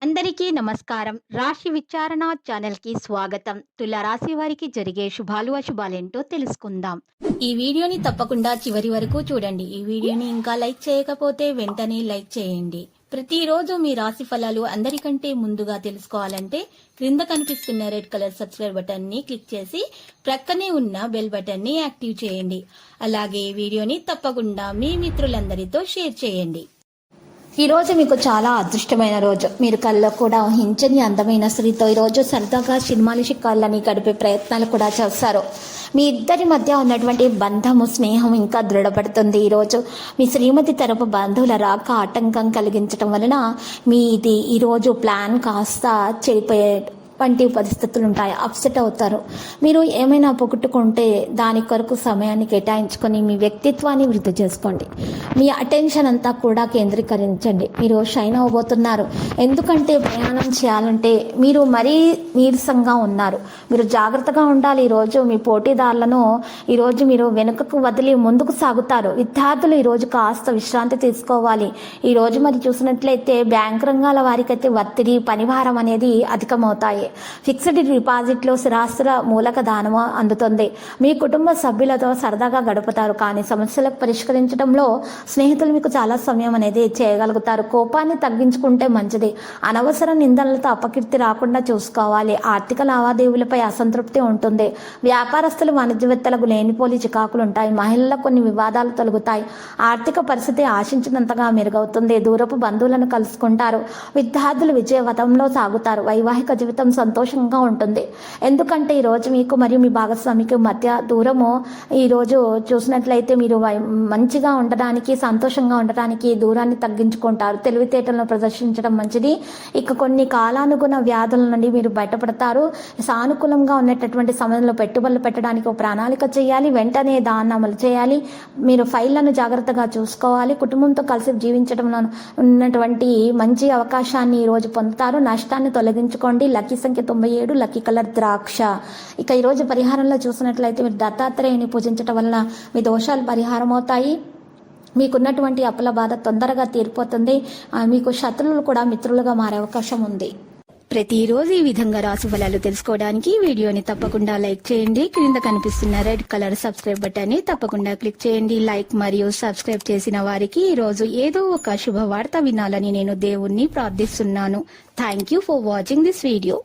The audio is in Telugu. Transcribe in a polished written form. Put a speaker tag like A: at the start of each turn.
A: అందరికీ నమస్కారం. రాశి విచారణ ఛానల్‌కి స్వాగతం. తుల రాశి వారికి జరిగే శుభాలు, అశుభాలేంటో తెలుసుకుందాం. ఈ వీడియోని తప్పకుండా చివరి వరకు చూడండి. ఈ వీడియోని ఇంకా లైక్ చేయకపోతే వెంటనే లైక్ చేయండి. ప్రతిరోజు మీ రాశి ఫలాలు అందరికంటే ముందుగా తెలుసుకోవాలంటే క్రింద కనిపిస్తున్న రెడ్ కలర్ సబ్స్క్రైబ్ బటన్ ని క్లిక్ చేసి ప్రక్కనే ఉన్న బెల్ బటన్ ని యాక్టివ్ చేయండి. అలాగే వీడియోని తప్పకుండా మీ మిత్రులందరితో షేర్ చేయండి. ఈ రోజు మీకు చాలా అదృష్టమైన రోజు. మీరు కళ్ళలో కూడా ఊహించని అందమైన స్త్రీతో ఈరోజు సరదాగా సినిమాలు షికార్లని గడిపే ప్రయత్నాలు కూడా చేస్తారు. మీ ఇద్దరి మధ్య ఉన్నటువంటి బంధము, స్నేహం ఇంకా దృఢపడుతుంది. ఈరోజు మీ శ్రీమతి తరపు బంధువుల రాక ఆటంకం కలిగించడం వలన మీది ఈరోజు ప్లాన్ కాస్త చెడిపోయే వంటి పరిస్థితులు ఉంటాయి. అప్సెట్ అవుతారు. మీరు ఏమైనా పొగట్టుకుంటే దాని కొరకు సమయాన్ని కేటాయించుకొని మీ వ్యక్తిత్వాన్ని వృద్ధి చేసుకోండి. మీ అటెన్షన్ అంతా కూడా కేంద్రీకరించండి. మీరు షైన్ అవ్వబోతున్నారు. ఎందుకంటే ప్రయాణం చేయాలంటే మీరు మరీ నీరసంగా ఉన్నారు. మీరు జాగ్రత్తగా ఉండాలి. ఈరోజు మీ పోటీదారులను ఈరోజు మీరు వెనుకకు వదిలి ముందుకు సాగుతారు. విద్యార్థులు ఈరోజు కాస్త విశ్రాంతి తీసుకోవాలి. ఈరోజు మరి చూసినట్లయితే బ్యాంకు రంగాల వారికైతే ఒత్తిడి, పనిభారం అనేది అధికమవుతాయి. ఫిక్స్డ్ డిపాజిట్లో స్థిరాస్తుల మూలక దానము అందుతుంది. మీ కుటుంబ సభ్యులతో సరదాగా గడుపుతారు. కానీ సమస్యలకు పరిష్కరించడంలో స్నేహితులు మీకు చాలా సమయం అనేది చేయగలుగుతారు. కోపాన్ని తగ్గించుకుంటే మంచిది. అనవసర నిందనలతో అపకీర్తి రాకుండా చూసుకోవాలి. ఆర్థిక లావాదేవీలపై అసంతృప్తి ఉంటుంది. వ్యాపారస్తులు, వాణిజ్యవేత్తలకు లేనిపోలి చికాకులు ఉంటాయి. మహిళలకు కొన్ని వివాదాలు తొలగుతాయి. ఆర్థిక పరిస్థితి ఆశించినంతగా మెరుగవుతుంది. దూరపు బంధువులను కలుసుకుంటారు. విద్యార్థులు విజయవతంలో సాగుతారు. వైవాహిక జీవితం సంతోషంగా ఉంటుంది. ఎందుకంటే ఈరోజు మీకు మరియు మీ భాగస్వామికి మధ్య దూరము ఈరోజు చూసినట్లయితే మీరు మంచిగా ఉండడానికి, సంతోషంగా ఉండడానికి దూరాన్ని తగ్గించుకుంటారు. తెలివితేటలను ప్రదర్శించడం మంచిది. ఇక కొన్ని కాలానుగుణ వ్యాధుల నుండి మీరు బయటపడతారు. సానుకూలంగా ఉన్నటువంటి సమయంలో పెట్టుబడులు పెట్టడానికి ఒక ప్రణాళిక చేయాలి. వెంటనే దాన్ని అమలు చేయాలి. మీరు ఫైళ్లను జాగ్రత్తగా చూసుకోవాలి. కుటుంబంతో కలిసి జీవించడంలో ఉన్నటువంటి మంచి అవకాశాన్ని ఈరోజు పొందుతారు. నష్టాన్ని తొలగించుకోండి. లక్కీ సంఖ్య 97, లక్కీ కలర్ ద్రాక్ష. ఇక ఈరోజు పరిహారంలో చూసినట్లయితే మీరు దత్తాత్రేయుని పూజించడం వలన మీ దోషాలు పరిహారం అవుతాయి. మీకున్నటువంటి అప్పుల బాధ తొందరగా తీరిపోతుంది. మీకు శత్రువులు కూడా మిత్రులుగా మారే అవకాశం ఉంది. ప్రతిరోజు ఈ విధంగా రాశి ఫలాలు తెలుసుకోవడానికి వీడియోని తప్పకుండా లైక్ చేయండి. క్రింద కనిపిస్తున్న రెడ్ కలర్ సబ్స్క్రైబ్ బటన్ ని తప్పకుండా క్లిక్ చేయండి. లైక్ మరియు సబ్స్క్రైబ్ చేసిన వారికి ఈ రోజు ఏదో ఒక శుభవార్త వినాలని నేను దేవుణ్ణి ప్రార్థిస్తున్నాను. Thank you for watching this video.